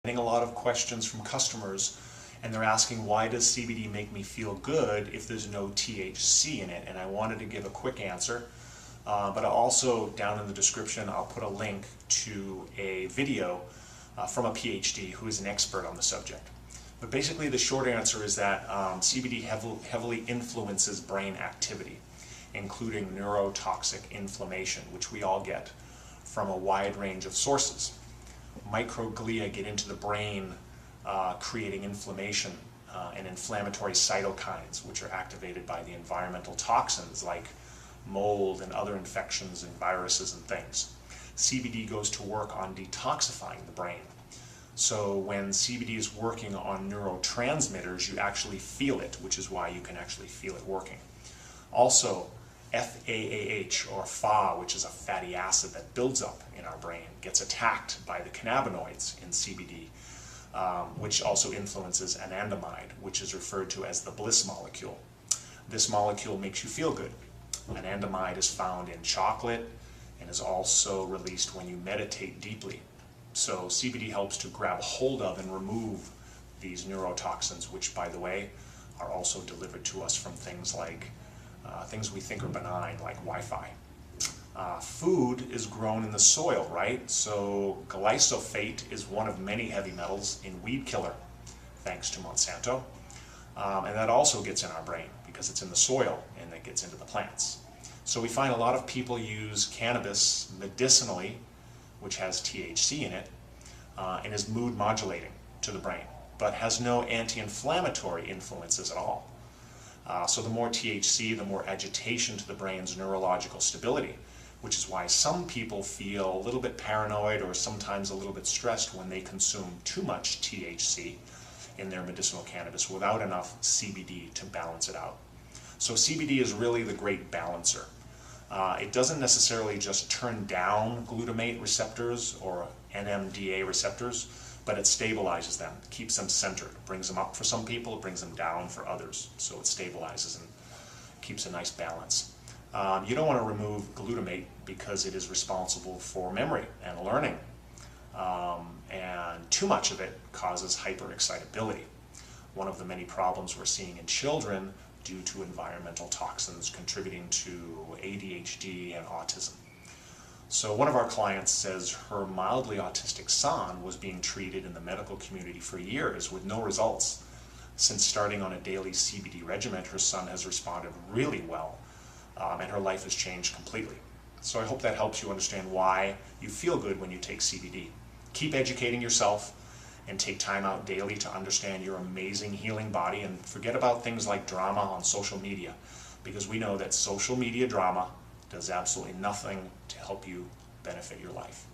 Getting a lot of questions from customers, and they're asking, why does CBD make me feel good if there's no THC in it? And I wanted to give a quick answer, but also down in the description I'll put a link to a video from a PhD who is an expert on the subject. But basically the short answer is that CBD heavily influences brain activity, including neurotoxic inflammation, which we all get from a wide range of sources. Microglia get into the brain, creating inflammation and inflammatory cytokines, which are activated by the environmental toxins like mold and other infections and viruses and things. CBD goes to work on detoxifying the brain. So when CBD is working on neurotransmitters, you actually feel it, which is why you can actually feel it working. Also, FAAH, or Fa, which is a fatty acid that builds up in our brain, gets attacked by the cannabinoids in CBD, which also influences anandamide, which is referred to as the bliss molecule. This molecule makes you feel good. Anandamide is found in chocolate and is also released when you meditate deeply. So CBD helps to grab hold of and remove these neurotoxins, which, by the way, are also delivered to us from things like things we think are benign, like Wi-Fi. Food is grown in the soil, right? So glyphosate is one of many heavy metals in weed killer, thanks to Monsanto. And that also gets in our brain because it's in the soil and it gets into the plants. So we find a lot of people use cannabis medicinally, which has THC in it, and is mood modulating to the brain, but has no anti-inflammatory influences at all. So the more THC, the more agitation to the brain's neurological stability, which is why some people feel a little bit paranoid or sometimes a little bit stressed when they consume too much THC in their medicinal cannabis without enough CBD to balance it out. So CBD is really the great balancer. It doesn't necessarily just turn down glutamate receptors or NMDA receptors, but it stabilizes them, keeps them centered, brings them up for some people, it brings them down for others. So it stabilizes and keeps a nice balance. You don't want to remove glutamate because it is responsible for memory and learning. And too much of it causes hyperexcitability, one of the many problems we're seeing in children due to environmental toxins contributing to ADHD and autism. So one of our clients says her mildly autistic son was being treated in the medical community for years with no results. Since starting on a daily CBD regimen, her son has responded really well, and her life has changed completely. So I hope that helps you understand why you feel good when you take CBD. Keep educating yourself and take time out daily to understand your amazing healing body, and forget about things like drama on social media, because we know that social media drama does absolutely nothing to help you benefit your life.